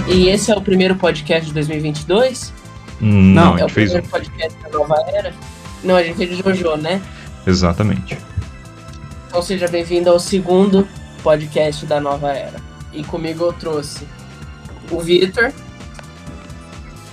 E esse é o primeiro podcast de 2022? Não, a é o gente fez primeiro podcast da nova era? Não, a gente fez de Jojo, né? Exatamente. Então seja bem-vindo ao segundo podcast da nova era. E comigo eu trouxe o Vitor.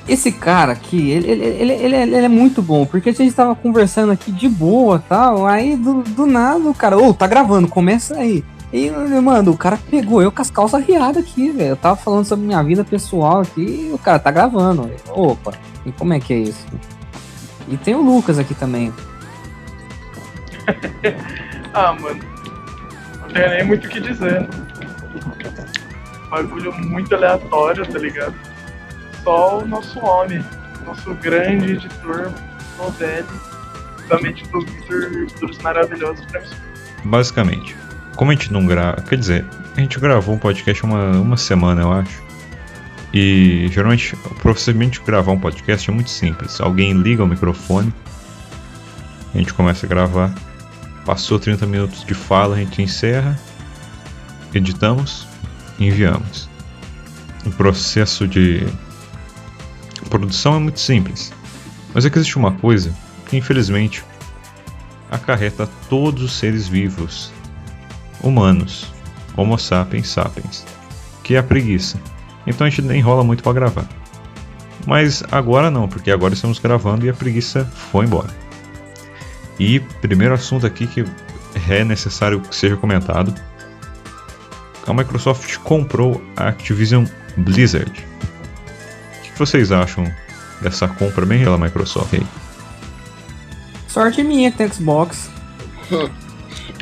Esse cara aqui, ele é muito bom, porque a gente tava conversando aqui de boa e tal, aí do nada o cara, tá gravando, começa aí. E, mano, o cara pegou eu com as calças riadas aqui, velho. Eu tava falando sobre minha vida pessoal aqui e o cara tá gravando. Opa, e como é que é isso? E tem o Lucas aqui também. Mano, não tenho nem muito o que dizer. Bagulho muito aleatório, tá ligado? Só o nosso homem, nosso grande editor, Novelli, justamente do Vitor, dos maravilhosos pra mim. Basicamente, como a gente não grava... Quer dizer, a gente gravou um podcast uma semana, eu acho. E geralmente o procedimento de gravar um podcast é muito simples. Alguém liga o microfone, a gente começa a gravar. Passou 30 minutos de fala, a gente encerra, editamos e enviamos. O processo de produção é muito simples. Mas é que existe uma coisa que infelizmente acarreta todos os seres vivos humanos, Homo sapiens sapiens, que é a preguiça. Então a gente nem enrola muito para gravar. Mas agora não, porque agora estamos gravando e a preguiça foi embora. E primeiro assunto aqui que é necessário que seja comentado: a Microsoft comprou a Activision Blizzard. O que vocês acham dessa compra bem pela Microsoft aí? Sorte minha que tem Xbox.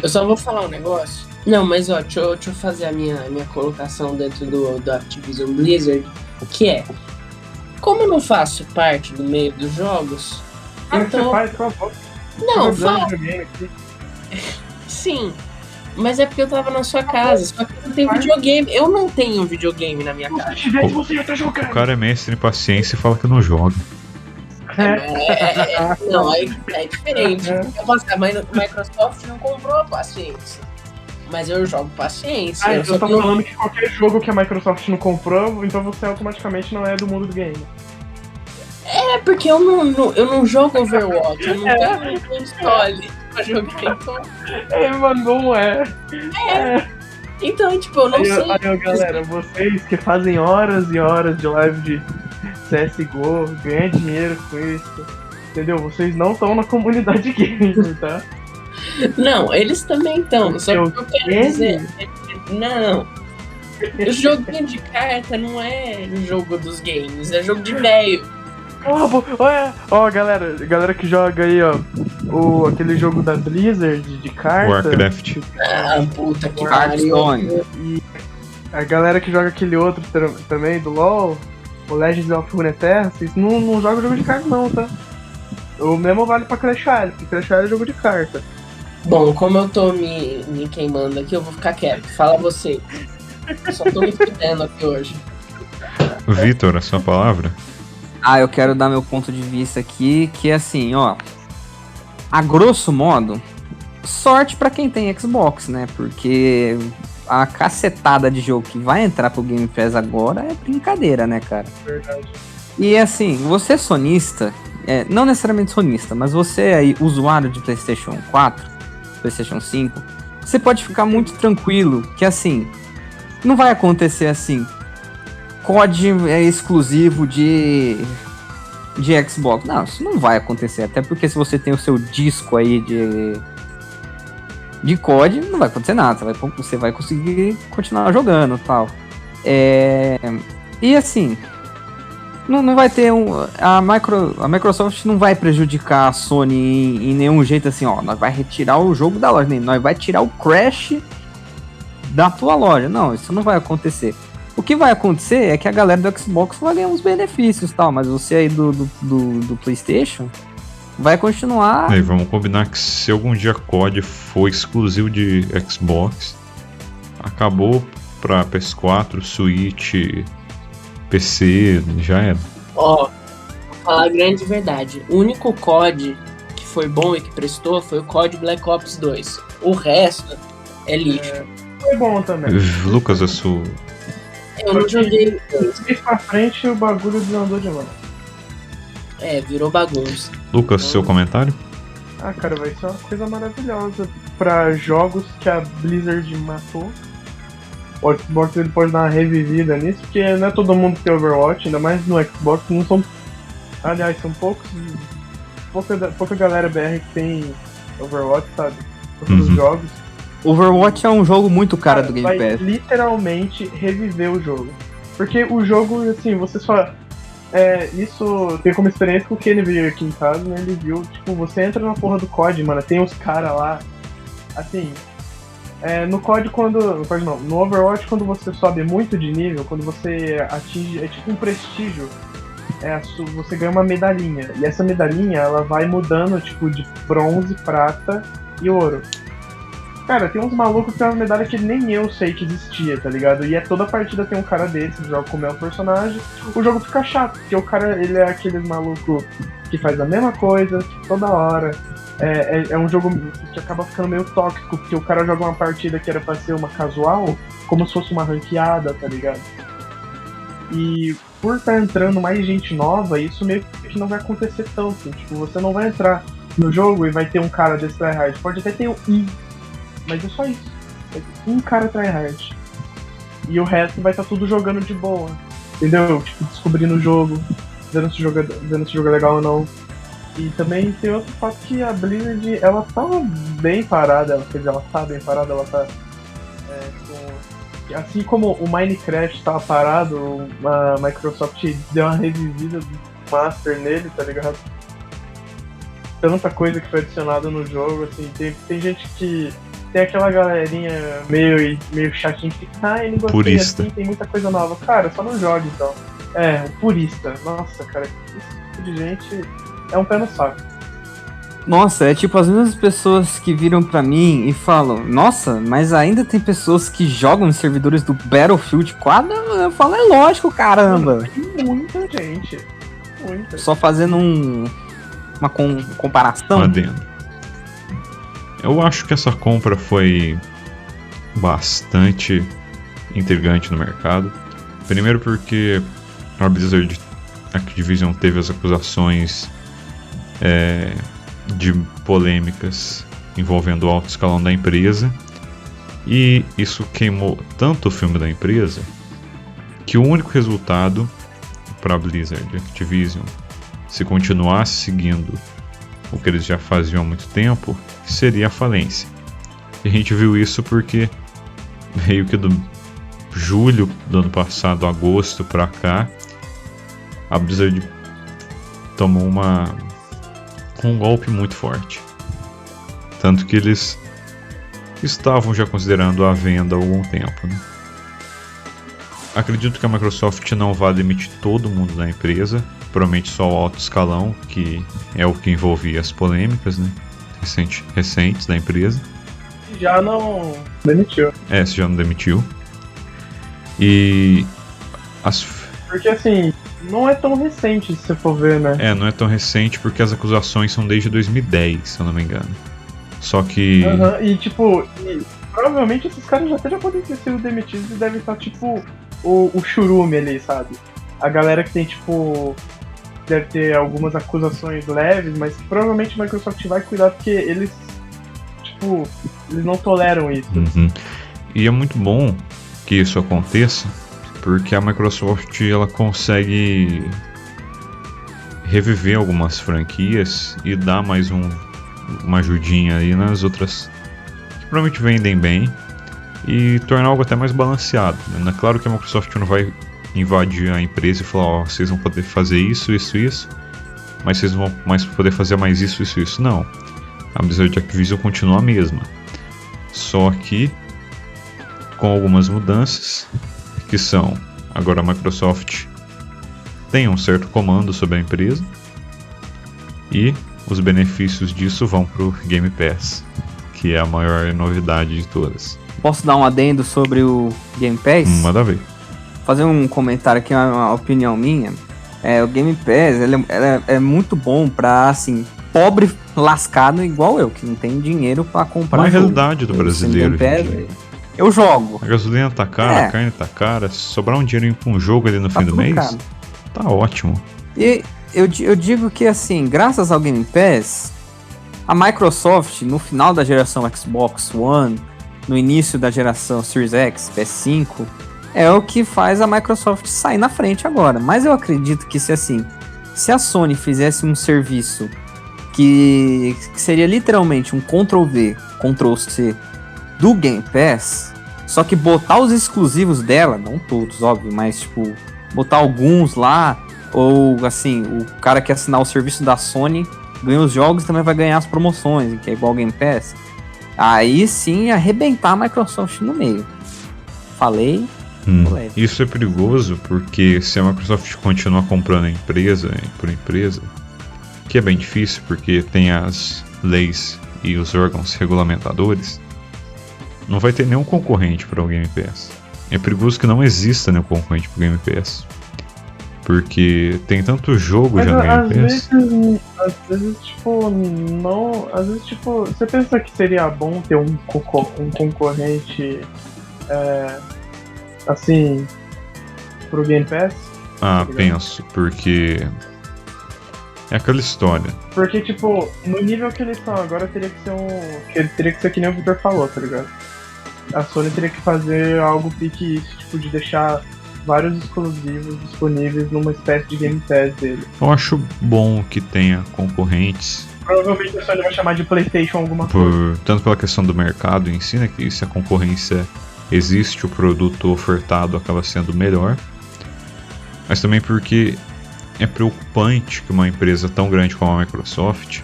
Eu só vou falar um negócio. Não, mas ó, deixa eu fazer a minha colocação dentro do Activision Blizzard, que é, como eu não faço parte do meio dos jogos, então... Você faz, por favor. Não, faço. Sim, mas é porque eu tava na sua casa, só que não tem videogame. Eu não tenho videogame na minha casa. Você já tá jogando. O cara é mestre em paciência e fala que não joga. Não, é diferente. Eu posso dizer, mas a Microsoft não comprou a paciência. Mas eu jogo paciência. Eu tô falando que qualquer jogo que a Microsoft não comprou, então você automaticamente não é do mundo do game. É, porque eu não jogo Overwatch, eu não tenho console pra jogar, então... Mano, não é. Então, tipo, eu não sei... Aí, galera, vocês que fazem horas e horas de live de CSGO, ganham dinheiro com isso, entendeu? Vocês não estão na comunidade gamer, tá? Não, eles também estão, só que o que eu quero dizer... Não, o joguinho de carta não é jogo dos games, é jogo de velho. Galera que joga aí, ó, aquele jogo da Blizzard de carta. Warcraft. Puta que pariu. E a galera que joga aquele outro também, do LoL, o Legends of Runeterra, vocês não jogam jogo de carta não, tá? O mesmo vale pra Clash Royale, porque Clash Royale é jogo de carta. Bom, como eu tô me queimando aqui, eu vou ficar quieto. Fala você. Eu só tô me fudendo aqui hoje. Vitor, a sua palavra? Eu quero dar meu ponto de vista aqui, que é assim, ó. A grosso modo, sorte pra quem tem Xbox, né? Porque a cacetada de jogo que vai entrar pro Game Pass agora é brincadeira, né, cara? Verdade. E assim, você sonista, não necessariamente sonista, mas você aí, usuário de PlayStation 4, PlayStation 5, você pode ficar muito tranquilo que assim, não vai acontecer assim. COD é exclusivo de Xbox. Não, isso não vai acontecer. Até porque se você tem o seu disco aí de COD, não vai acontecer nada. Você vai conseguir continuar jogando e tal. E assim, não vai ter a Microsoft não vai prejudicar a Sony em nenhum jeito assim, ó. Nós vai retirar o jogo da loja. Nós vai tirar o Crash da tua loja. Não, isso não vai acontecer. O que vai acontecer é que a galera do Xbox vai ganhar uns benefícios e tal, mas você aí do PlayStation vai continuar... E vamos combinar que se algum dia COD for exclusivo de Xbox, acabou pra PS4, Switch, PC, já era. Vou falar a grande verdade. O único COD que foi bom e que prestou foi o COD Black Ops 2. O resto é lixo. Foi bom também. Lucas, a sua Eu não joguei. Mês pra frente o bagulho desandou demais. Virou bagunça. Lucas, seu comentário? Ah, cara, vai ser uma coisa maravilhosa pra jogos que a Blizzard matou. O Xbox ele pode dar uma revivida nisso, porque não é todo mundo que tem Overwatch, ainda mais no Xbox, não são. Aliás, são pouca galera BR que tem Overwatch, sabe? Todos os jogos. Overwatch é um jogo muito cara do Game vai Pass. literalmente reviver o jogo. Porque o jogo, assim, você só. Isso tem como experiência com o Kenny veio aqui em casa, né? Ele viu, tipo, você entra na porra do COD, mano, tem os caras lá. Assim. No COD no Overwatch, quando você sobe muito de nível, quando você atinge. É tipo um prestígio. Você ganha uma medalhinha. E essa medalhinha, ela vai mudando, tipo, de bronze, prata e ouro. Cara, tem uns malucos que tem uma medalha que nem eu sei que existia, tá ligado? E toda partida tem um cara desse, joga com o meu personagem. O jogo fica chato, porque o cara, ele é aqueles maluco que faz a mesma coisa toda hora. É um jogo que acaba ficando meio tóxico, porque o cara joga uma partida que era pra ser uma casual, como se fosse uma ranqueada, tá ligado? E por estar entrando mais gente nova, isso meio que não vai acontecer tanto. Tipo, você não vai entrar no jogo e vai ter um cara desse tryhard. Pode até ter mas é só isso. Vai ter um cara tryhard. E o resto vai estar tudo jogando de boa. Entendeu? Tipo, descobrindo o jogo, vendo se o jogo é legal ou não. E também tem outro fato que a Blizzard, ela tava bem parada, quer dizer, ela tá bem parada, ela tá assim como o Minecraft tava parado, a Microsoft deu uma revivida do Master nele, tá ligado? Tanta coisa que foi adicionada no jogo, assim, tem gente que tem aquela galerinha meio chatinha que fica, ele gostei purista. Assim, tem muita coisa nova. Cara, só não joga então. Purista. Nossa, cara, esse tipo de gente é um pé no saco. Nossa, é tipo as mesmas pessoas que viram pra mim e falam, nossa, mas ainda tem pessoas que jogam nos servidores do Battlefield 4? Eu falo, é lógico, caramba. Tem muita gente. Muita. Só fazendo uma comparação. Adendo. Eu acho que essa compra foi bastante intrigante no mercado. Primeiro porque a Blizzard Activision teve as acusações de polêmicas envolvendo o alto escalão da empresa, e isso queimou tanto o filme da empresa que o único resultado para a Blizzard Activision, se continuasse seguindo o que eles já faziam há muito tempo, seria a falência. E a gente viu isso porque meio que do julho do ano passado, agosto pra cá, a Blizzard tomou um golpe muito forte. Tanto que eles estavam já considerando a venda há algum tempo, né? Acredito que a Microsoft não vai demitir todo mundo da empresa, provavelmente só o alto escalão, que é o que envolvia as polêmicas, né, recentes da empresa. Já não demitiu. Se já não demitiu. E porque assim, não é tão recente se você for ver, né? Não é tão recente porque as acusações são desde 2010, se eu não me engano. Só que... E tipo, provavelmente esses caras já até já podem ter sido demitidos e devem estar tipo o churume ali, sabe? A galera que tem tipo... deve ter algumas acusações leves, mas provavelmente a Microsoft vai cuidar porque eles não toleram isso. E é muito bom que isso aconteça, porque a Microsoft ela consegue reviver algumas franquias e dar mais uma ajudinha aí nas outras que provavelmente vendem bem e tornar algo até mais balanceado, né? É claro que a Microsoft não vai invadir a empresa e falar, vocês vão poder fazer isso, mas vocês vão poder fazer mais isso. Não. A Blizzard Activision continua a mesma. Só que com algumas mudanças, que são, agora a Microsoft tem um certo comando sobre a empresa e os benefícios disso vão pro Game Pass, que é a maior novidade de todas. Posso dar um adendo sobre o Game Pass? Manda ver. Fazer um comentário aqui, uma opinião minha. O Game Pass ele é muito bom pra, assim, pobre lascado igual eu, que não tem dinheiro pra comprar. Uma realidade do brasileiro. eu jogo. A gasolina tá cara, É. a carne tá cara. Se sobrar um dinheirinho pra um jogo ali no Tá fim do tudo mês, caro. tá ótimo. E eu digo que, assim, graças ao Game Pass, a Microsoft, no final da geração Xbox One, no início da geração Series X, PS5, é o que faz a Microsoft sair na frente agora. Mas eu acredito que se a Sony fizesse um serviço que seria literalmente um Ctrl-V, Ctrl-C do Game Pass, só que botar os exclusivos dela, não todos, óbvio, mas tipo, botar alguns lá, ou assim, o cara que assinar o serviço da Sony ganha os jogos e também vai ganhar as promoções, que é igual ao Game Pass. Aí sim, arrebentar a Microsoft no meio. Falei. Leve. Isso é perigoso porque se a Microsoft continuar comprando empresa por empresa, que é bem difícil porque tem as leis e os órgãos regulamentadores, não vai ter nenhum concorrente para o Game Pass. É perigoso que não exista nenhum concorrente para o Game Pass, porque tem tanto jogo Mas já no às Game Pass. vezes, tipo, não. Às vezes, tipo, você pensa que seria bom ter um concorrente assim pro Game Pass? Ah, penso, porque é aquela história. Porque, tipo, no nível que eles estão agora teria que ser teria que ser que nem o Victor falou, tá ligado? A Sony teria que fazer algo pique isso, tipo, de deixar vários exclusivos disponíveis numa espécie de Game Pass dele. Eu acho bom que tenha concorrentes, Provavelmente a Sony vai chamar de PlayStation alguma coisa. tanto pela questão do mercado em si, né, que se a concorrência existe, o produto ofertado acaba sendo melhor, mas também porque é preocupante que uma empresa tão grande como a Microsoft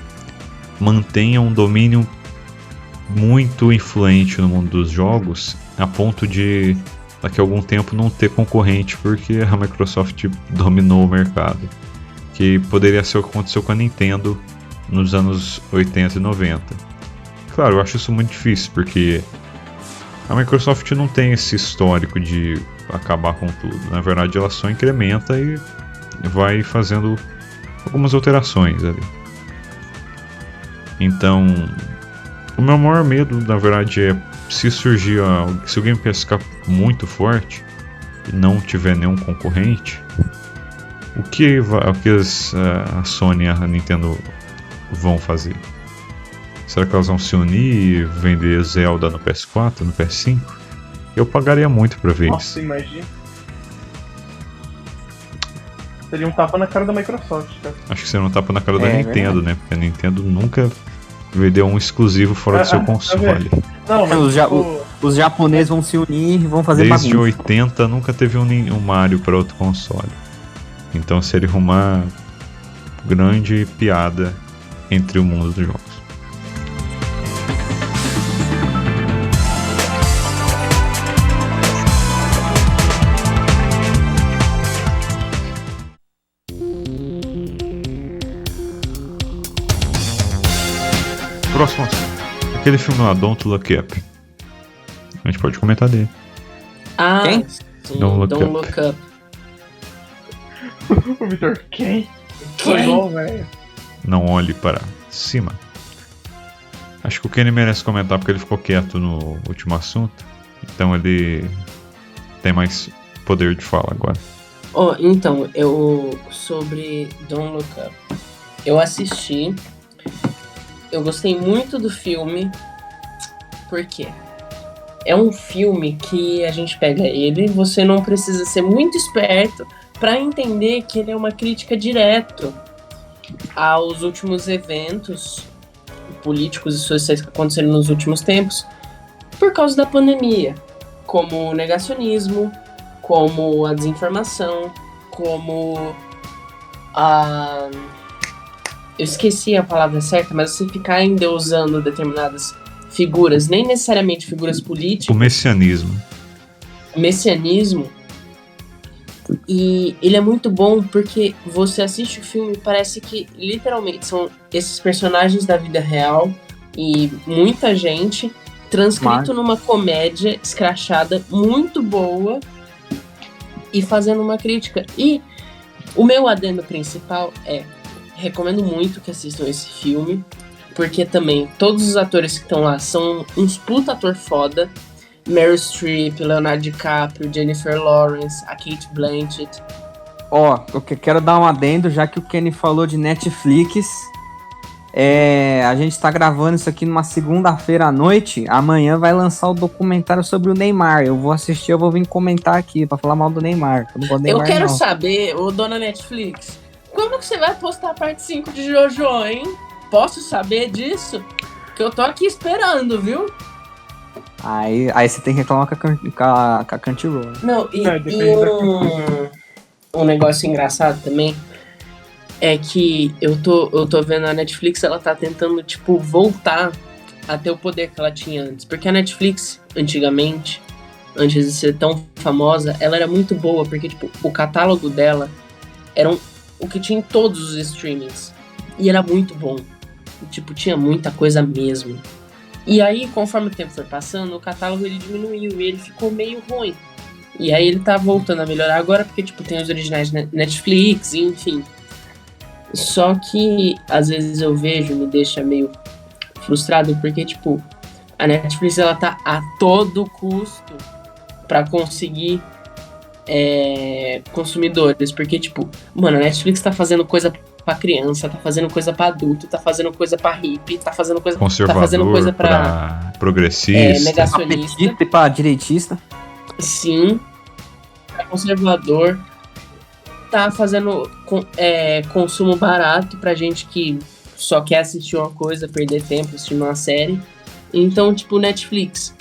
mantenha um domínio muito influente no mundo dos jogos, a ponto de daqui a algum tempo não ter concorrente porque a Microsoft dominou o mercado, que poderia ser o que aconteceu com a Nintendo nos anos 80 e 90. Claro, eu acho isso muito difícil porque a Microsoft não tem esse histórico de acabar com tudo. Na verdade, ela só incrementa e vai fazendo algumas alterações ali. Então, o meu maior medo, na verdade, é se surgir se o Game Pass ficar muito forte e não tiver nenhum concorrente, o que a Sony e a Nintendo vão fazer? Será que elas vão se unir e vender Zelda no PS4, no PS5? Eu pagaria muito pra ver Nossa, isso. imagina. Seria um tapa na cara da Microsoft, cara. Acho que você não tapa na cara da É, Nintendo, né? Porque a Nintendo nunca vendeu um exclusivo fora do seu console. Não, mas Os japoneses vão se unir e vão fazer Desde bagunça. 80 nunca teve um Mario para outro console. Então seria uma grande piada entre o mundo dos jogos. Próximo assunto. Aquele filme lá, Don't Look Up. A gente pode comentar dele. Ah, Quem? sim, Don't Look Don't Up. Look Up. o Victor, quem? Foi Quem? bom, velho. Não olhe para cima. Acho que o Kenny merece comentar porque ele ficou quieto no último assunto. Então ele tem mais poder de fala agora. Oh, então, sobre Don't Look Up. Eu assisti. Eu gostei muito do filme. Por quê? É um filme que a gente pega ele e você não precisa ser muito esperto para entender que ele é uma crítica direta aos últimos eventos políticos e sociais que aconteceram nos últimos tempos por causa da pandemia, como o negacionismo, como a desinformação, como a... Eu esqueci a palavra certa, mas você ficar endeusando determinadas figuras, nem necessariamente figuras O políticas, messianismo. messianismo. E ele é muito bom porque você assiste o filme e parece que literalmente são esses personagens da vida real e muita gente transcrito numa comédia escrachada muito boa e fazendo uma crítica. E o meu adendo principal é: recomendo muito que assistam esse filme, porque também todos os atores que estão lá são uns puta ator foda. Meryl Streep, Leonardo DiCaprio, Jennifer Lawrence, a Kate Blanchett. Ó, eu quero dar um adendo, já que o Kenny falou de Netflix. A gente tá gravando isso aqui numa segunda-feira à noite. Amanhã vai lançar o documentário sobre o Neymar. Eu vou assistir, eu vou vir comentar aqui pra falar mal do Neymar. Eu não gosto do Neymar, Eu quero não. saber, ô dona Netflix, quando que você vai postar a parte 5 de Jojo, hein? Posso saber disso? Que eu tô aqui esperando, viu? Aí você tem que reclamar com a Crunchyroll, né? Não, e depende um negócio engraçado também é que eu tô vendo a Netflix, ela tá tentando, tipo, voltar a ter o poder que ela tinha antes. Porque a Netflix, antigamente, antes de ser tão famosa, ela era muito boa, porque, tipo, o catálogo dela era o que tinha em todos os streamings. E era muito bom. Tipo, tinha muita coisa mesmo. E aí, conforme o tempo foi passando, o catálogo ele diminuiu e ele ficou meio ruim. E aí ele tá voltando a melhorar agora, porque, tipo, tem os originais Netflix, enfim. Só que, às vezes eu vejo, me deixa meio frustrado, porque, tipo, a Netflix, ela tá a todo custo pra conseguir consumidores. Porque, tipo, mano, a Netflix tá fazendo coisa pra criança, tá fazendo coisa pra adulto, tá fazendo coisa pra hippie, tá fazendo coisa, Conservador, tá fazendo coisa pra progressista. negacionista. Petista e pra direitista. Sim, pra conservador. Tá fazendo consumo barato pra gente que só quer assistir uma coisa, perder tempo assistindo uma série. Então, tipo, Netflix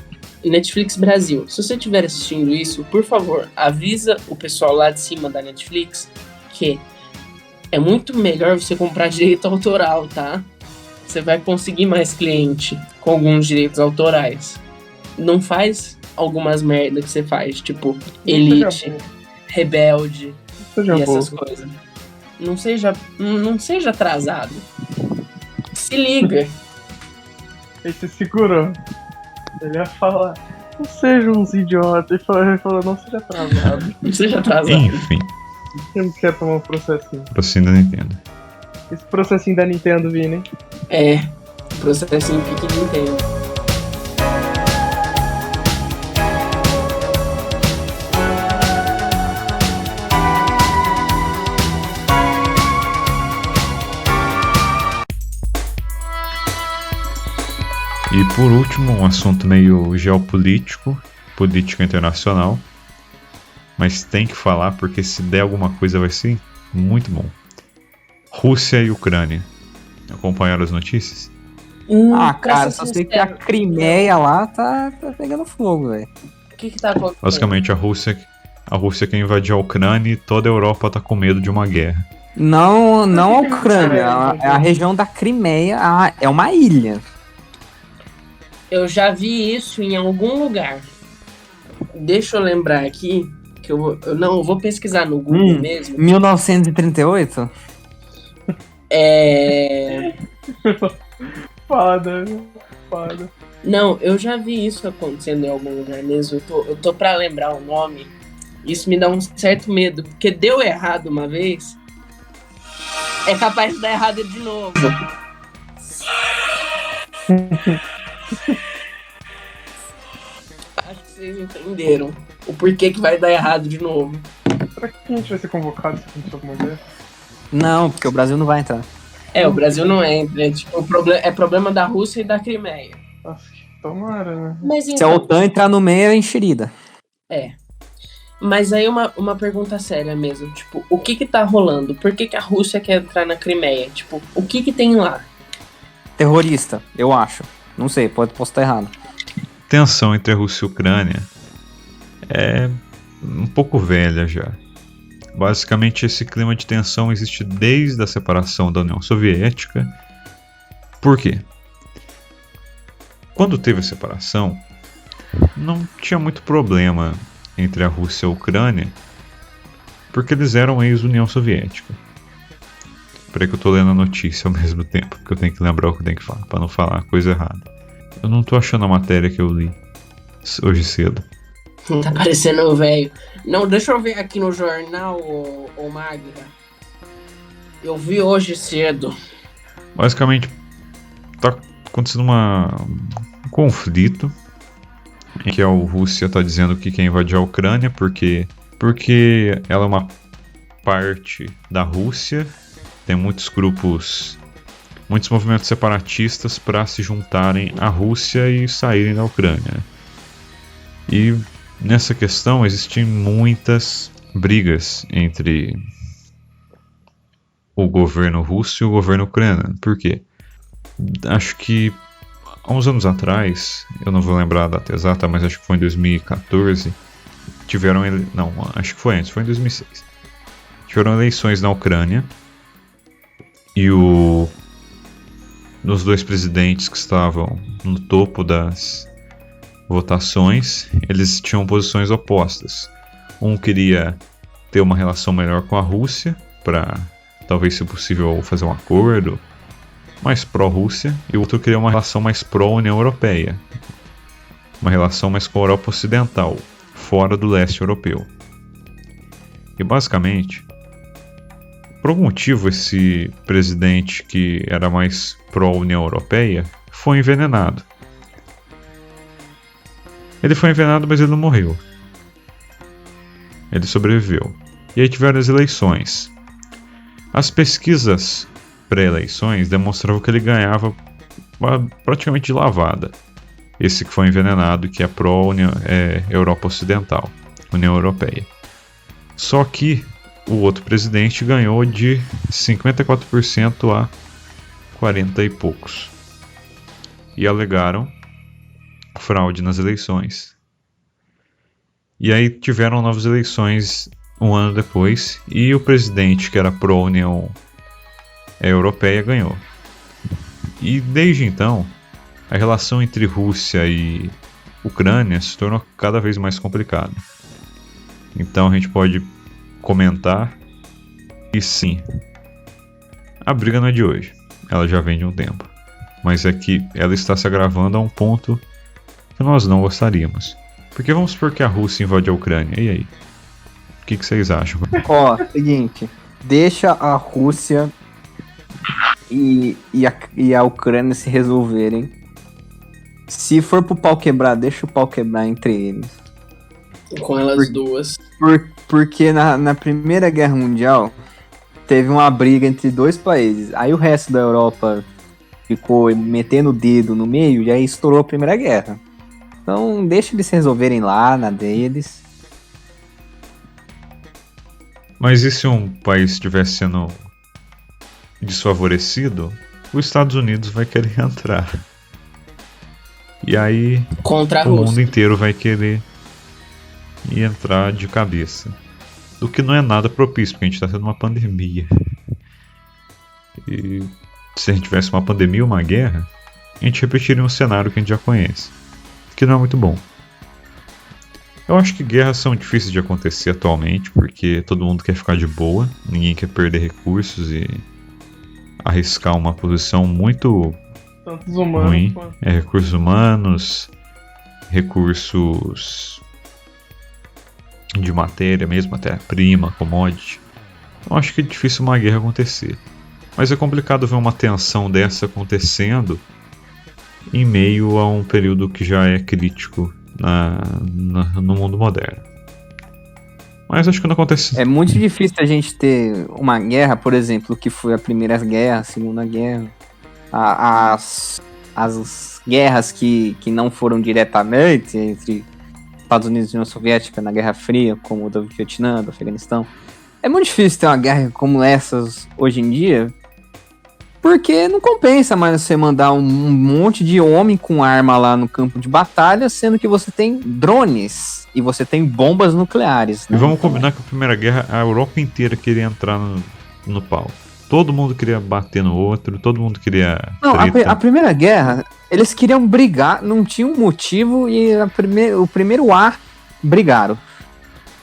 Brasil, se você estiver assistindo isso, por favor, avisa o pessoal lá de cima da Netflix que é muito melhor você comprar direito autoral, tá? Você vai conseguir mais cliente com alguns direitos autorais. Não faz algumas merda que você faz, tipo Elite, Rebelde e essas coisas. Não seja atrasado. Se liga. Ele se segurou. Ele ia falar, não sejam uns idiotas. Ele falou, não seja atrasado. Não seja atrasado. Enfim, Quem não quer tomar um processinho? processinho da Nintendo. Esse processinho da Nintendo, Vini. Processinho pique Nintendo. E por último, um assunto meio geopolítico, política internacional. Mas tem que falar porque se der alguma coisa vai ser muito bom. Rússia e Ucrânia. Acompanharam as notícias? Cara, só sei que a Crimeia lá tá pegando fogo, velho. O que tá acontecendo? Basicamente a Rússia quer invadir a Ucrânia e toda a Europa tá com medo de uma guerra. Não a Ucrânia, é a região da Crimeia, é uma ilha. Eu já vi isso em algum lugar. Deixa eu lembrar aqui, que eu vou pesquisar no Google mesmo. 1938? Foda. Não, eu já vi isso acontecendo em algum lugar mesmo. Eu tô pra lembrar o nome. Isso me dá um certo medo, porque deu errado uma vez. É capaz de dar errado de novo. Acho que vocês entenderam o porquê que vai dar errado de novo. Será que a gente vai ser convocado se acontecer alguma coisa? Não, porque o Brasil não vai entrar. O Brasil não entra. Tipo, é problema da Rússia e da Crimeia. Nossa, tomara, né? Mas Se a então, OTAN entrar no meio, é enxerida. Mas aí uma pergunta séria mesmo. Tipo, o que tá rolando? Por que a Rússia quer entrar na Crimeia? Tipo, o que tem lá? Terrorista, eu acho. Não sei, posso estar errado. Tensão entre a Rússia e a Ucrânia é um pouco velha já. Basicamente, esse clima de tensão existe desde a separação da União Soviética. Por quê? Quando teve a separação, não tinha muito problema entre a Rússia e a Ucrânia, porque eles eram ex-União Soviética. Peraí que eu tô lendo a notícia ao mesmo tempo, porque eu tenho que lembrar o que eu tenho que falar, pra não falar coisa errada. Eu não tô achando a matéria que eu li hoje cedo. Tá parecendo velho. Não, deixa eu ver aqui no jornal, ô Magda. Eu vi hoje cedo. Basicamente, tá acontecendo um conflito. em que a Rússia está dizendo que quer invadir a Ucrânia porque ela é uma parte da Rússia, tem muitos grupos, muitos movimentos separatistas para se juntarem à Rússia e saírem da Ucrânia. E nessa questão existem muitas brigas entre o governo russo e o governo ucraniano. Por quê? Acho que há uns anos atrás, eu não vou lembrar a data exata, mas acho que foi em 2014, acho que foi antes, foi em 2006. Tiveram eleições na Ucrânia e os dois presidentes que estavam no topo das votações, eles tinham posições opostas. Um queria ter uma relação melhor com a Rússia, para talvez, se possível, fazer um acordo mais pró-Rússia, e o outro queria uma relação mais pró-União Europeia, uma relação mais com a Europa Ocidental, fora do leste europeu. E basicamente, por algum motivo, esse presidente que era mais pró-União Europeia foi envenenado. Ele foi envenenado, mas ele não morreu. Ele sobreviveu. E aí tiveram as eleições. As pesquisas pré-eleições demonstravam que ele ganhava praticamente de lavada. Esse que foi envenenado, que é pró-Europa Ocidental, União Europeia. Só que o outro presidente ganhou de 54% a 40 e poucos. E alegaram fraude nas eleições. E aí tiveram novas eleições um ano depois, e o presidente, que era pró-União Europeia, ganhou. E desde então, a relação entre Rússia e Ucrânia se tornou cada vez mais complicada. Então a gente pode comentar que sim, a briga não é de hoje, ela já vem de um tempo, mas é que ela está se agravando a um ponto que nós não gostaríamos. Porque vamos supor que a Rússia invade a Ucrânia, e aí? O que vocês acham? Seguinte, deixa a Rússia e a Ucrânia se resolverem. Se for pro pau quebrar, deixa o pau quebrar entre eles. Com elas duas. Porque na Primeira Guerra Mundial teve uma briga entre dois países. Aí o resto da Europa ficou metendo o dedo no meio e aí estourou a Primeira Guerra. Então deixa eles se resolverem lá, na deles. Mas e se um país estivesse sendo desfavorecido, os Estados Unidos vai querer entrar. E aí contra a o Rússia. mundo inteiro vai querer entrar de cabeça. O que não é nada propício, porque a gente está tendo uma pandemia. E se a gente tivesse uma pandemia ou uma guerra, a gente repetiria um cenário que a gente já conhece, que não é muito bom. Eu acho que guerras são difíceis de acontecer atualmente, porque todo mundo quer ficar de boa, ninguém quer perder recursos e arriscar uma posição muito ruim. Recursos humanos, recursos de matéria mesmo, matéria-prima, commodity. Eu acho que é difícil uma guerra acontecer. Mas é complicado ver uma tensão dessa acontecendo em meio a um período que já é crítico no mundo moderno. Mas acho que não acontece. É muito difícil a gente ter uma guerra, por exemplo, que foi a Primeira Guerra, a Segunda Guerra, as guerras que não foram diretamente entre Estados Unidos e União Soviética na Guerra Fria, como o do Vietnã, do Afeganistão. É muito difícil ter uma guerra como essas hoje em dia, porque não compensa mais você mandar um monte de homem com arma lá no campo de batalha, sendo que você tem drones e você tem bombas nucleares. Né? E vamos combinar que a Primeira Guerra, a Europa inteira queria entrar no pau. Todo mundo queria bater no outro, todo mundo queria... Não, a Primeira Guerra, eles queriam brigar, não tinha um motivo, e o primeiro ar brigaram.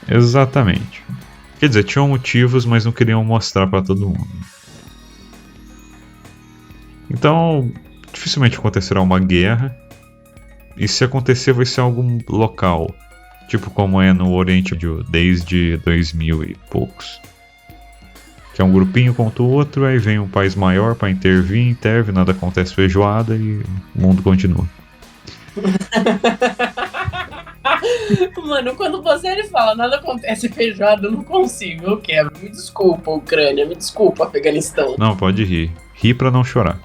Exatamente. Quer dizer, tinham motivos, mas não queriam mostrar pra todo mundo. Então, dificilmente acontecerá uma guerra, e se acontecer vai ser algo local, tipo como é no Oriente Médio desde 2000 e poucos. Que é um grupinho contra o outro, aí vem um país maior para intervir, nada acontece feijoada e o mundo continua. Mano, quando ele fala nada acontece feijoada, eu não consigo, eu quebro. Me desculpa, Ucrânia, me desculpa, Afeganistão. Não, pode rir. Ri pra não chorar.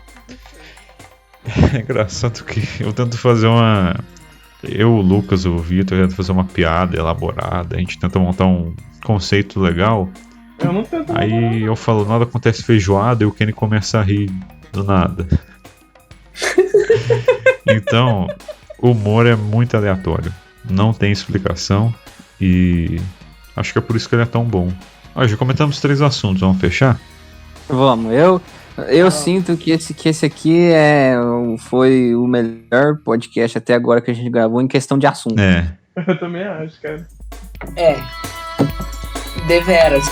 É engraçado que eu tento fazer uma... Eu, o Lucas, o Vitor, tento fazer uma piada elaborada. A gente tenta montar um conceito legal. Eu não tento. Aí eu falo, nada acontece feijoada, e o Kenny começa a rir do nada. Então, o humor é muito aleatório. Não tem explicação. E acho que é por isso que ele é tão bom. Ó, já comentamos 3 assuntos, vamos fechar? Vamos, eu sinto que esse aqui foi o melhor podcast até agora que a gente gravou em questão de assunto. É. Eu também acho, cara. É. Deveras.